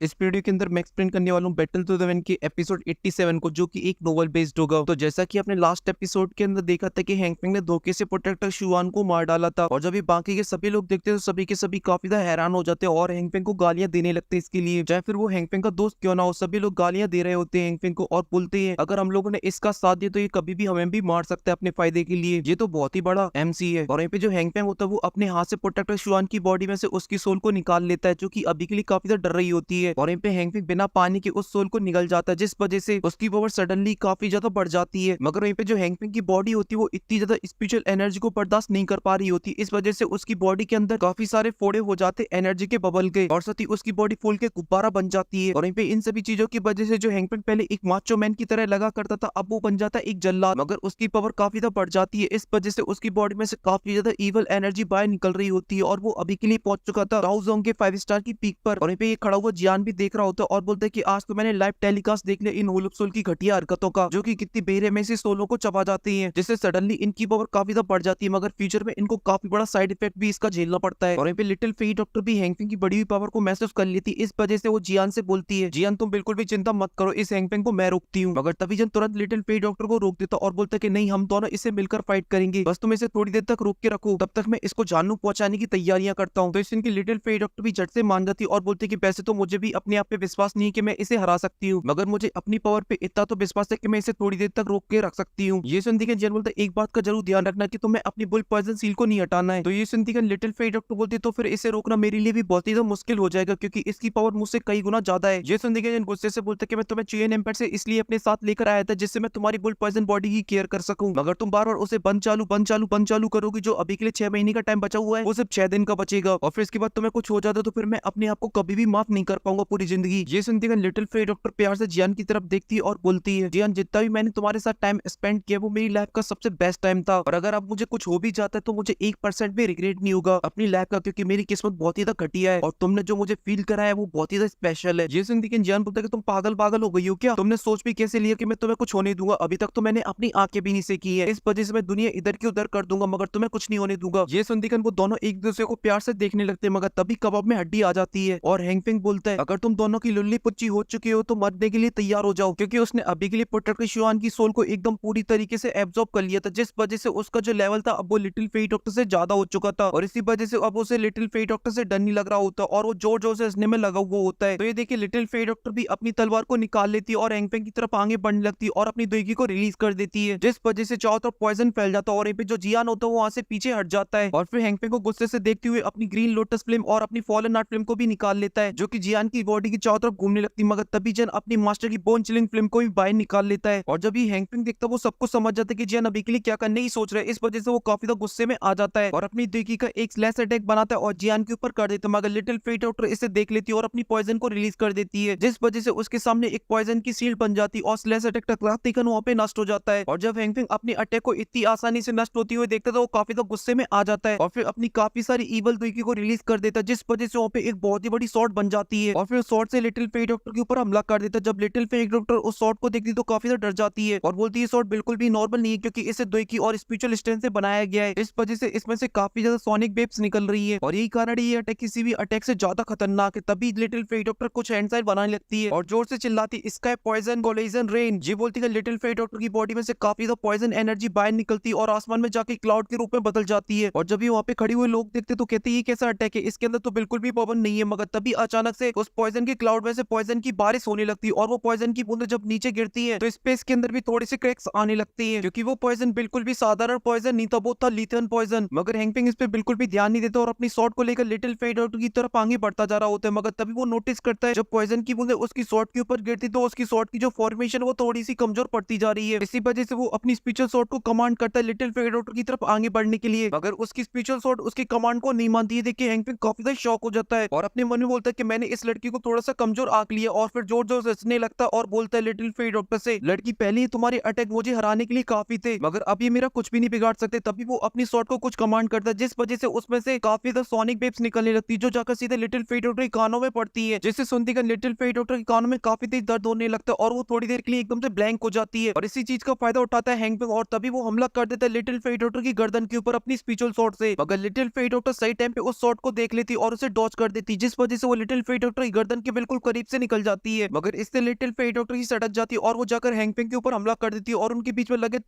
इस वीडियो के अंदर मैं एक्सप्लेन करने वाला हूँ बैटल टू द विन के एपिसोड 87 को, जो कि एक नोवेल बेस्ड होगा। तो जैसा कि आपने लास्ट एपिसोड के अंदर देखा था कि हैंगपिंग ने धोखे से प्रोटेक्टर शुआन को मार डाला था, और जब ये बाकी के सभी लोग देखते हैं तो सभी के सभी काफी ज्यादा हैरान हो जाते हैं और हैंगपिंग को गालियां देने लगते हैं इसके लिए। चाहे फिर वो हैंगपिंग का दोस्त क्यों ना हो, सभी लोग गालियां दे रहे होते हैं हैंगपिंग को और बोलते हैं अगर हम लोगों ने इसका साथ दिया तो ये कभी भी हमें भी मार सकता है अपने फायदे के लिए। ये तो बहुत ही बड़ा एमसी है। और यहाँ पे जो हैंगपिंग होता है वो अपने हाथ से प्रोटेक्टर शुआन की बॉडी में से उसकी सोल को निकाल लेता है, जो कि अभी के लिए काफी ज्यादा डर रही होती है। और यहाँ पे हैंगपिंग बिना पानी के उस सोल को निगल जाता है, जिस वजह से उसकी पावर सडनली काफी ज्यादा बढ़ जाती है। मगर वहीं पे जो हैंगपिंग की बॉडी होती है वो इतनी ज्यादा स्पिरिचुअल एनर्जी को बर्दाश्त नहीं कर पा रही होती, इस वजह से उसकी बॉडी के अंदर काफी सारे फोड़े हो जाते एनर्जी के बबल के, और साथ ही उसकी बॉडी फूल के गुब्बारा बन जाती है। और वहीं पे इन सभी चीजों की वजह से जो हैंगपिंग पहले एक माचो मैन की तरह लगा करता था, अब वो बन जाता है एक जल्लाद। मगर उसकी पावर काफी ज्यादा बढ़ जाती है, इस वजह से उसकी बॉडी में से काफी ज्यादा इवल एनर्जी बाहर निकल रही होती है, और वो अभी के लिए पहुंच चुका था टाओजोंग के 5 स्टार की पीक पर। और वहीं पे ये खड़ा हुआ जियान भी देख रहा होता है और बोलता है कि आज तो मैंने लाइव टेलीकास्ट देख लिया इन होलुपसोल की घटिया हरकतों का, जो कि कितनी बेरहमी से सोलों को चबा जाती हैं, जिससे सडनली इनकी पावर काफी ज्यादा बढ़ जाती है। मगर फ्यूचर में इनको काफी बड़ा साइड इफेक्ट भी इसका झेलना पड़ता है। और वहीं पे लिटिल फेई डॉक्टर भी हैंगपिंग की बढ़ी हुई पावर को महसूस कर लेती है, इस वजह से वो जियान से बोलती है जियान तुम बिल्कुल भी चिंता मत करो, इस हैंगपिंग को मैं रोकती हूँ। मगर तभी जन तुरंत लिटिल फेई डॉक्टर को रोक देता और बोलता है कि नहीं, हम दोनों इसे मिलकर फाइट करेंगे, बस तुम इसे थोड़ी देर तक रोक के रखो, तब तक मैं इसको जानू पहुंचाने की तैयारियां करता हूँ। तो इस इनकी लिटिल फेई डॉक्टर भी झट से मान जाती है और बोलती है कि वैसे तो मुझे भी अपने आप पे विश्वास नहीं है कि मैं इसे हरा सकती हूँ, मगर मुझे अपनी पावर पे इतना तो विश्वास है कि मैं इसे थोड़ी देर तक रोक के रख सकती हूँ। ये सुनती जन बोलता है एक बात का जरूर ध्यान रखना कि तुम्हें अपनी बुल पॉइजन सील को नहीं हटाना है। तो ये सुनती लिटिल फेई डॉक्टर बोलती तो फिर इसे रोकना मेरे लिए भी बहुत ही मुश्किल हो जाएगा, क्योंकि इसकी पावर मुझसे कई गुना ज्यादा है। ये सुनती जन गुस्से से बोलता है कि मैं तुम्हें चुएन एम्पायर से इसलिए अपने साथ लेकर आया था जिससे मैं तुम्हारी बुल पॉइजन बॉडी की केयर कर सकूं, मगर तुम बार बार उसे बंद चालू करोगी। जो अभी के लिए 6 महीने का टाइम बचा हुआ है वो सिर्फ 6 दिन का बचेगा, और फिर इसके बाद तुम्हें कुछ हो जाता तो फिर मैं अपने आप को कभी भी माफ नहीं कर पाऊंगा पूरी जिंदगी। ये सुनती लिटिल फेई डॉक्टर प्यार से जियान की तरफ देखती है और बोलती है जियान, जितना भी मैंने तुम्हारे साथ टाइम स्पेंड किया वो मेरी लाइफ का सबसे बेस्ट टाइम था, और अगर अब मुझे कुछ हो भी जाता है तो मुझे 1% भी रिग्रेट नहीं होगा अपनी लाइफ का, क्योंकि मेरी किस्मत बहुत ही ज्यादा घटिया है और तुमने जो मुझे फील कराया है वो बहुत ही ज्यादा स्पेशल है। ये सुनती जियान बोलता है कि तुम पागल हो गई हो क्या? तुमने सोच भी कैसे लिया कि मैं तुम्हें कुछ होने दूंगा? अभी तक तो मैंने अपनी आंखें भी नहीं सेकी है, इस वजह से मैं दुनिया इधर की उधर कर दूंगा, मगर तुम्हें कुछ नहीं होने दूंगा। ये सुनती वो दोनों एक दूसरे को प्यार से देखने लगते हैं, मगर तभी कबाब में हड्डी आ जाती है और हैंगपिंग बोलता है अगर तुम दोनों की लुल्ली पुच्ची हो चुकी हो तो मरने के लिए तैयार हो जाओ, क्योंकि उसने अभी के लिए प्रोटेक्टर शुआन की सोल को एकदम पूरी तरीके से एब्जॉर्ब कर लिया था, जिस वजह से उसका जो लेवल था अब वो लिटिल फेई डॉक्टर से ज्यादा हो चुका था, और इसी वजह से अब उसे लिटिल फेई डॉक्टर से डर नहीं लग रहा होता और वो जोर जोर से हंसने में लगा हुआ होता है। तो ये देखिए लिटिल फेई डॉक्टर भी अपनी तलवार को निकाल लेती है और हैंगपिंग की तरफ आगे बढ़ने लगती है और अपनी दुर्गी को रिलीज कर देती है, जिस वजह से चारों तरफ पॉइजन फैल जाता है और यहाँ पे जो जियान होता है वो वहां से पीछे हट जाता है, और फिर हैंगपिंग को गुस्से से देखते हुए अपनी ग्रीन लोटस फ्लेम और अपनी फॉलन आर्ट फ्लेम को भी निकाल लेता है, जो कि जियान की बॉडी की चारों तरफ घूमने लगती है। मगर तभी जन अपनी मास्टर की बोन चिलिंग फ्लेम को भी बाहर निकाल लेता है, और जब ये हैंगपिंग देखता है वो सबको समझ जाता है कि जियान अभी के लिए क्या करने ही सोच रहे हैं, इस वजह से वो काफी ज्यादा गुस्से में आ जाता है और अपनी दुर्गी का एक स्लैश अटैक बनाता है और जियान के ऊपर कर देता है। मगर लिटिल फेई डॉक्टर इसे देख लेती है और अपनी पॉइजन को रिलीज कर देती है, जिस वजह से उसके सामने एक पॉइजन की शील्ड बन जाती है और स्लैश अटैक टकराते ही वहां पे नष्ट हो जाता है। और जब हैंगपिंग अपनी अटैक को इतनी आसानी से नष्ट होती हुई देखता है तो वो काफी ज्यादा गुस्से में आ जाता है और फिर अपनी काफी सारी ईवल दुर्गी को रिलीज कर देता है, जिस वजह से वहाँ पे एक बहुत ही बड़ी शॉट बन जाती है और फिर शॉट से लिटिल फेई डॉक्टर के ऊपर हमला कर देता है। जब लिटिल फेई डॉक्टर उस शॉट को देखती है तो काफी ज्यादा डर जाती है और बोलती है शॉट बिल्कुल भी नॉर्मल नहीं है, क्योंकि इसे दुर्गी और स्पिरिचुअल स्ट्रेंथ से बनाया गया है, इस वजह से इसमें से काफी ज्यादा सोनिक वेव्स निकल रही है और यही कारण ये अटैक किसी भी अटैक से ज्यादा खतरनाक है। तभी लिटिल फेई डॉक्टर कुछ हैंड साइन बनाने लगती है और जोर से चिल्लाती स्काई पॉइजन कोलिजन रेन। जी बोलती है लिटिल फेई डॉक्टर की बॉडी में से काफी ज्यादा पॉइजन एनर्जी बाहर निकलती है और आसमान में जाके क्लाउड के रूप में बदल जाती है, और जब ये वहाँ पे खड़ी हुए लोग देखते तो कहते ये कैसा अटैक है, इसके अंदर तो बिल्कुल भी पवन नहीं है। मगर तभी अचानक से उस पॉइजन के क्लाउड में से पॉइजन की बारिश होने लगती है और वो पॉइजन की बूंदें जब नीचे गिरती है तो स्पेस के अंदर भी थोड़ी सी क्रैक्स आने लगती है, क्योंकि वो पॉइजन बिल्कुल भी साधारण पॉइजन नहीं था, वो था लिथियम पॉइजन। मगर हैंगपिंग इस पे बिल्कुल भी ध्यान नहीं देता और अपनी शॉट को लेकर लिटिल फेई डॉक्टर की तरफ आगे बढ़ता जा रहा होता है। मगर तभी वो नोटिस करता है जब पॉइजन की बूंदें उसकी शॉट के ऊपर गिरती तो उसकी शॉट की जो फॉर्मेशन वो थोड़ी सी कमजोर पड़ती जा रही है। इसी वजह से वो अपनी स्पेशल शॉट को कमांड करता है लिटिल फेई डॉक्टर की तरफ आगे बढ़ने के लिए, मगर उसकी स्पेशल शॉट उसकी कमांड को नहीं मानती है। देखिए हैंगपिंग काफी ज्यादा शॉक हो जाता है और अपने मन में बोलता है कि मैंने इस लड़की को थोड़ा सा कमजोर आंक लिया, और फिर जोर जोर से हंसने लगता है और बोलता है लिटिल फेई डॉक्टर से लड़की पहले ही तुम्हारे अटैक मुझे हराने के लिए काफी थे, मगर अब ये मेरा कुछ भी नहीं बिगाड़ सकते। तभी वो अपनी शॉट को कुछ कमांड करता है, जिस वजह से उसमें से काफी ज्यादा सोनिक वेव्स निकलने लगती है जो जाकर सीधे लिटिल फेई डॉक्टर के कानों में पड़ती है, जिससे सुनती कर लिटिल फेई डॉक्टर के कानों में काफी तेज दर्द होने लगता है और वो थोड़ी देर के लिए एकदम से ब्लैंक हो जाती है। और इसी चीज का फायदा उठाता है हैंगपिंग और तभी वो हमला कर देता है लिटिल फेई डॉक्टर की गर्दन के ऊपर अपनी स्पिरिचुअल शॉट से, मगर लिटिल फेई डॉक्टर सही टाइम पे उस शॉट को देख लेती और उसे डॉज कर देती, जिस वजह से वो लिटिल फेई डॉक्टर की गर्दन के बिल्कुल करीब से निकल जाती है, मगर इससे लिटिल फेट डॉक्टर की सटक जाती है और वो जाकर हैंगपिंग के ऊपर हमला कर देती है और उनके बीच में लगे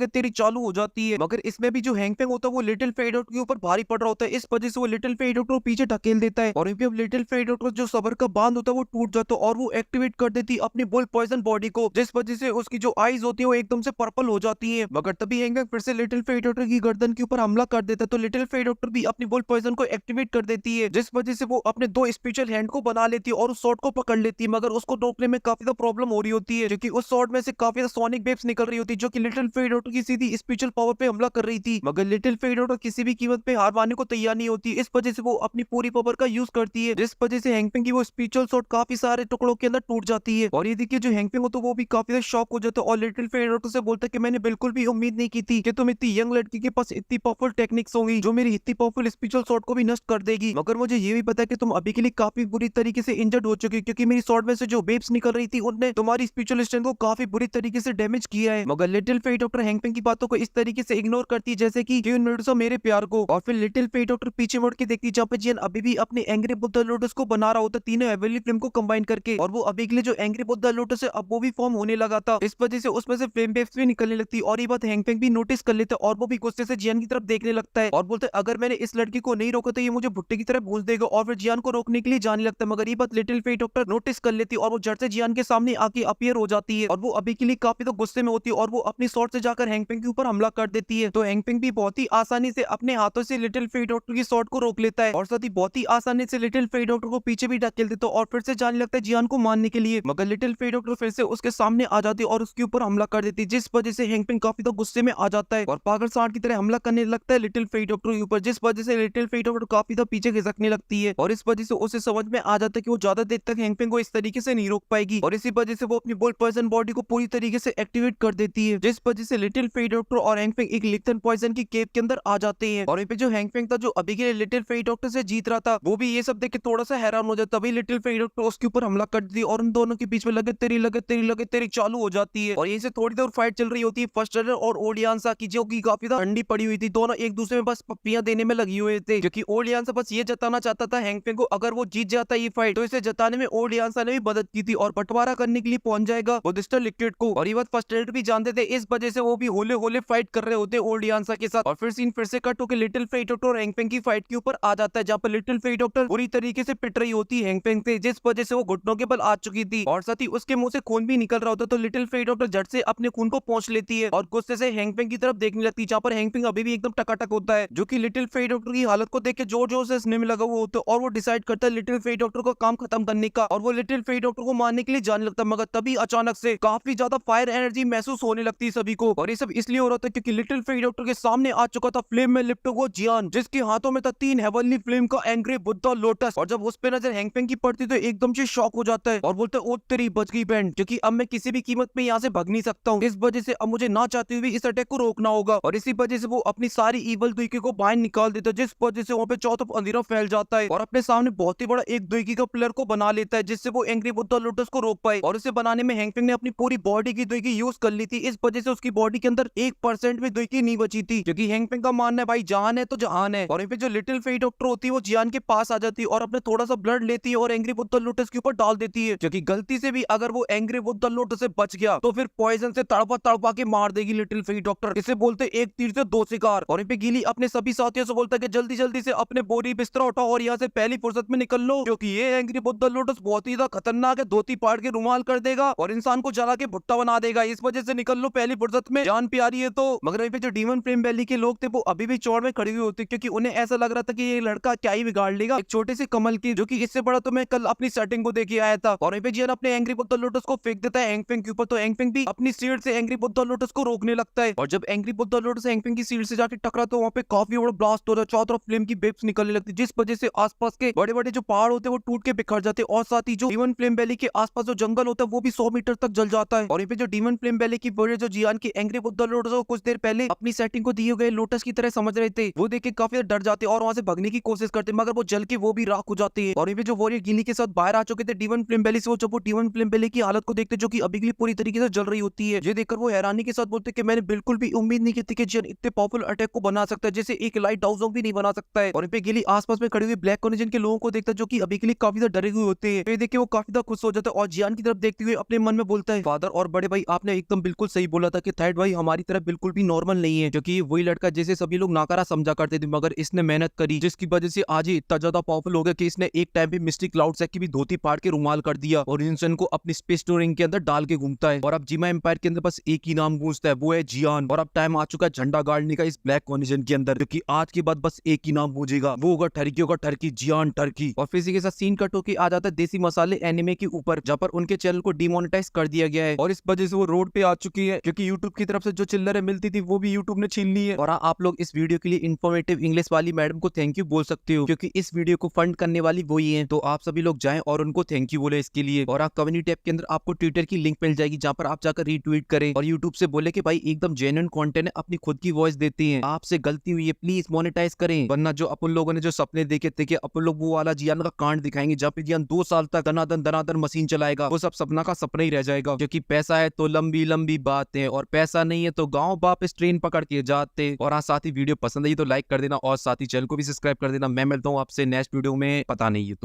तेरी चालू हो जाती है। मगर इसमें भी जो हैंगपिंग होता है वो लिटिल फेट डॉक्टर के ऊपर भारी पड़ रहा होता है, इस वजह से वो लिटिल फेट डॉक्टर को पीछे ढकेल देता है और अब लिटिल फेट डॉक्टर जो सबर का बांध होता है वो टूट जाता है और वो एक्टिवेट कर देती है अपनी बुल पॉइजन बॉडी को, जिस वजह से उसकी जो आईज होती है वो एकदम से पर्पल हो जाती है। मगर तभी हैंगपिंग फिर से लिटिल फेट डॉक्टर की गर्दन के ऊपर हमला कर देता है, तो लिटिल फेट डॉक्टर भी अपनी बुल पॉइजन को एक्टिवेट कर देती है, जिस वजह से वो अपने दो स्पेशल हैंड को बना लेती है और उस शॉट को पकड़ लेती है। मगर उसको रोकने में काफी ज्यादा प्रॉब्लम हो रही होती है, क्योंकि उस शॉट में से काफी ज्यादा सोनिक वेव्स निकल रही होती है जो कि लिटिल फेट डॉक्टर की सीधी स्पेशल पावर पे हमला कर रही थी। मगर लिटिल फेट डॉक्टर किसी भी कीमत पे हार मानने को तैयार नहीं होती, इस वजह से वो अपनी पूरी पावर का यूज करती है, जिस वजह से हैंगपिंग की वो स्पेशल शॉट काफी सारे टुकड़ों के अंदर टूट जाती है। और ये देखिए जो हैंगपिंग हो तो वो भी काफी ज्यादा शॉक हो जाता है और लिटिल फेट डॉक्टर से बोलता है कि मैंने बिल्कुल भी उम्मीद नहीं की थी कि तुम इतनी यंग लड़की के पास इतनी पावरफुल टेक्निक्स होंगी जो मेरी इतनी पावरफुल स्पेशल शॉट को भी नष्ट कर देगी। मगर मुझे ये भी पता है कि तुम अभी के लिए काफी बुरी तरीके से इंजर्ड हो चुकी, क्योंकि मेरी शॉट में से जो वेव्स निकल रही थी उनने तुम्हारी स्पेशल स्ट्रेंथ को काफी बुरी तरीके से डैमेज किया है। मगर लिटिल फेट डॉक्टर हैंगपिंग की बातों को इस तरीके से इग्नोर करती है जैसे कि क्यों नोटिस मेरे प्यार को। और फिर लिटिल फेट डॉक्टर पीछे मुड़ के देखती है जहाँ पे जियन अभी भी अपने एंग्री बुद्धा लोटस को बना रहा होता तीनों हेवनली फ्लेम को कंबाइन करके, और वो अभी के लिए जो एंग्री बुद्धा लोटस है अब वो भी फॉर्म होने लगा था, इस वजह से उसमें से फ्लेम वेव्स भी निकलने लगती और ये बात हैंगपिंग भी नोटिस कर लेता और वो भी गुस्से से जियान की तरफ देखने लगता है और बोलते अगर मैंने इस लड़की को नहीं रोका तो ये मुझे भुट्टे की तरह भूल देगा, और फिर जियान को रोकने के लिए जाने लगता है। मगर ये बात लिटिल फेट डॉक्टर नोटिस कर लेती और वो झट से जियान के सामने आके अपीयर हो जाती है और वो अभी के लिए काफी तो गुस्से में होती है और वो अपनी शॉट से जाकर हैंगपिंग के ऊपर हमला कर देती है। तो हैंगपिंग भी बहुत ही आसानी से अपने हाथों से लिटिल फेट डॉक्टर की शॉट को रोक लेता है और साथ ही बहुत ही आसानी से लिटिल फेट डॉक्टर को पीछे भी ढकेल देता और फिर से जाने लगता है जियान को मारने के लिए। मगर लिटिल फेट डॉक्टर फिर से उसके सामने आ जाती है और उसके ऊपर हमला कर देती है, जिस वजह से हैंगपिंग काफी तो गुस्से में आ जाता है और पागल सांड की तरह हमला करने लगता है लिटिल फेट डॉक्टर के ऊपर, जिस वजह से लिटिल फेट डॉक्टर काफी तो पीछे खिसकने लगती है और इस वजह से उसे समझ में आ जाता है कि वो ज्यादा देर तक हैंगपिंग को इस तरीके से नहीं रोक पाएगी और इसी वजह से वो अपनी बुल पॉइजन बॉडी को पूरी तरीके से एक्टिवेट कर देती है, जिस वजह से लिटिल फेट डॉक्टर और हैंगपिंग एक लिक्टन पॉइजन की केव के अंदर आ जाते हैं। और जो हैंगपिंग था जो अभी के लिए लिटिल फेट डॉक्टर से जीत रहा था वो भी ये सब देख के थोड़ा सा हैरान हो जाता, तभी लिटिल फेट डॉक्टर उसके ऊपर हमला कर देती और उन दोनों के बीच में लगे तेरी चालू हो जाती है और यहीं से थोड़ी देर फाइट चल रही होती है फर्स्ट रनर और ओलियांसा की, जो की काफी ठंडी पड़ी हुई थी। दोनों एक दूसरे में बस पप्पियां देने में लगी हुए थे, क्योंकि ओलियांसा बस ये जताना चाहता था हैंगपिंग को अगर वो जीत जाता ये फाइट तो इसे जताने में ओलियांसा ने भी मदद की थी और बंटवारा करने के लिए पहुंच जाएगा बुद्धिस्टर लिक्विड को, और ये बात फर्स्ट रनर भी जानते थे, इस वजह से वो भी होले होले फाइट कर रहे होते ओलियांसा के साथ। और फिर सीन फिर से कट होकर लिटिल फेट डॉक्टर और हैंगपिंग की फाइट के ऊपर आ जाता है, जहाँ पर लिटिल फेट डॉक्टर पूरी तरीके से पिट रही होती है हैंगपिंग से, जिस वजह से वो घुटनों के बल आ चुकी थी और साथ ही उसके मुंह से खून भी निकल रहा होता, तो लिटिल फेट डॉक्टर झट से अपने खून को पहुंच लेती है और गुस्से से हैंगपिंग की तरफ देखने लगती है, जहाँ पर हैंगपिंग अभी भी एकदम टकाटक होता है, जो कि लिटिल फेट डॉक्टर की हालत को देख के जोर जोर से हंसने में लगा हुआ होता है और वो डिसाइड करता है लिटिल फेट डॉक्टर को काम खत्म करने का और वो लिटिल फेट डॉक्टर को मारने के लिए जाने लगता है। मगर तभी अचानक से काफी ज्यादा फायर एनर्जी महसूस होने लगती है सभी को, और ये सब इसलिए हो रहा था क्योंकि लिटिल फेट डॉक्टर के सामने आ चुका था फ्लेम में लिपटा हुआ जियान, जिसके हाथों में था 3 हेवनली फ्लेम का एंग्री बुद्धा लोटस, और जब उस पे नजर हैंगपिंग की पड़ती तो एकदम से शॉक हो जाता है और बोलता है ओ तेरी बच गई बैंड, क्योंकि अब मैं किसी भी कीमत पे यहाँ से भाग नहीं सकता हूँ, इस वजह से अब मुझे ना चाहते हुए इस अटैक को रोकना होगा। और इसी वजह से वो अपनी सारी ईवल दुईकी को बाहर निकाल देता है, जिस वजह से वहाँ पे चारों तरफ अंधेरा फैल जाता है और अपने सामने बहुत ही बड़ा एक दुईकी का प्लेयर को बना लेता है, जिससे वो एंग्री बुद्धा लोटस को रोक पाए। और उसे बनाने में हैंगपिंग ने अपनी पूरी बॉडी की दुईकी यूज कर ली थी, इस वजह से उसकी बॉडी के अंदर 1% भी दुईकी नहीं बची थी, क्योंकि हैंगपिंग का मानना है भाई जान है तो जहान है। और जो लिटिल फेट डॉक्टर होती है वो जियान के पास आ जाती है और अपने थोड़ा सा ब्लड लेती है और एंग्री बुद्धा लोटस के ऊपर डाल देती है, क्योंकि गलती से भी अगर वो एंग्री बुद्धा लोटस से बच गया तो फिर पॉइजन से तड़पा तड़पा के मार देगी लिटिल फेट डॉक्टर। इसे बोलते एक तीर से 2 शिकार। और गीली अपने सभी साथियों से बोलता है कि जल्दी जल्दी से अपने बोरी बिस्तरा उठाओ और यहाँ से पहली फुर्सत में निकल लो, क्योंकि ये एंग्री बुद्धा लोटस बहुत ही खतरनाक है, धोती पाड़ के रुमाल कर देगा और इंसान को जला के भुट्टा बना देगा, इस वजह से निकल लो पहली फुर्सत में, जान प्यारी है तो। मगर जो डीमन फ्लेम वैली के लोग थे वो अभी भी चौड़ में खड़े हुए होते, क्योंकि उन्हें ऐसा लग रहा था कि ये लड़का क्या ही बिगाड़ लेगा एक छोटे से कमल की, जो कि इससे बड़ा तो मैं कल अपनी सेटिंग को देखे आया था। और जियान अपने एंग्री बुद्धा लोटस को फेंक देता है हैंगपिंग के ऊपर, तो हैंगपिंग भी अपनी सीट से एंग्री बुद्धा लोटस को रोकने लगता है और जब एंग्री बुद्धा लोटस हैंगपिंग की सीट से जाके टकरा तो वहाँ पे काफी बड़ा ब्लास्ट हो रहा है, चारों तरफ फ्लेम की वेव्स निकलने लगती है, जिस वजह से आसपास के बड़े बड़े जो पहाड़ होते हैं वो टूट के बिखर जाते हैं और साथ ही जो डीमन फ्लेम वैली के आसपास जो जंगल होता है वो भी 100 मीटर तक जल जाता है। और जो डीमन फ्लेम वैली की बड़े जो जियान के एंग्री बुद्धा लोटस को कुछ देर पहले अपनी सेटिंग को दिए गए लोटस की तरह समझ रहे थे, वो देख के काफी डर जाते और वहां से भागने की कोशिश करते, मगर वो जल के वो भी राख हो जाते हैं। और जो वॉरियर गिली के साथ बाहर आ चुके थे डीमन फ्लेम वैली से, वो जब वो डीमन फ्लेम वैली की हालत को देखते जो कि अभी के लिए पूरी तरीके से जल रही होती है, ये देखकर वो हैरानी के साथ बोलते कि मैंने बिल्कुल भी उम्मीद नहीं की थी कि जियान इतने पावरफुल अटैक को बना सकता है, जैसे एक लाइट हाउस भी नहीं बना सकता है। और गिली आसपास में खड़े हुए ब्लैक कॉर्निजन के लोगों को देखता जो कि अभी के लिए काफी काफी ज्यादा डरे हुए होते हैं। ये देख के वो काफी ज्यादा खुश हो जाता है और जियान की तरफ देखते हुए अपने मन में बोलता है, फादर और बड़े भाई आपने एकदम बिल्कुल सही बोला था कि थर्ड भाई हमारी तरफ बिल्कुल भी नॉर्मल नहीं है, क्योंकि वही लड़का जैसे सभी लोग नाकारा समझा करते थे, मगर इसने मेहनत करी जिसकी वजह से आज ये इतना ज्यादा पावरफुल हो गया कि इसने एक टाइम पे मिस्टिक क्लाउड की भी धोती फाड़ के रुमाल कर दिया और इंसान को अपनी स्पेस टूरिंग के अंदर डाल के घूमता है। और अब जिमा एम्पायर के अंदर बस एक ही नाम गूंजता है, वो है जियान। और अब टाइम आ चुका है झंडा गाड़ने का इस ब्लैक कॉन्वेंशन के अंदर, क्योंकि आज के बाद बस एक ही नाम गूंजेगा, वो होगा टर्की, होगा टर्की, जियान टर्की। और फिर इसी के साथ सीन कट होके आ जाता है देसी मसाले एनिमे के ऊपर, जहाँ पर उनके चैनल को डिमोनेटाइज कर दिया गया है और इस वजह से वो रोड पे आ चुकी है, क्योंकि यूट्यूब की तरफ से जो चिल्लरें मिलती थी वो भी यूट्यूब ने छीन ली है। और आप लोग इस वीडियो के लिए इन्फॉर्मेटिव इंग्लिश वाली मैडम को थैंक यू बोल सकते हो, क्योंकि इस वीडियो को फंड करने वाली वही है। तो आप सभी लोग जाएं और उनको थैंक यू बोले इसके लिए। और आप कम्युनिटी टैब के अंदर आपको ट्विटर की लिंक मिल जाएगी, जहाँ पर आप जाकर रीट्वीट करें और यूट्यूब से बोले कि भाई एकदम जेन्युइन कंटेंट है, अपनी खुद की वॉइस देते हैं, आपसे गलती हुई है प्लीज मोनेटाइज करें, वरना जो अपन लोगों ने जो सपने देखे थे कि अपन लोग वो वाला जियान का कांड दिखाएंगे जहाँ पे जियान 2 साल तक दनादन मशीन चलाएगा, वो सब सपना का सपना ही रह जाएगा। क्योंकि पैसा है तो लंबी लंबी बातें, और पैसा नहीं है तो गाँव वापस ट्रेन पकड़ के जाते। और हाँ, साथ ही वीडियो पसंद आई तो लाइक कर देना और साथ ही चैनल को भी सब्सक्राइब कर देना। मैं मिलता हूँ आपसे नेक्स्ट वीडियो में, पता नहीं है तो।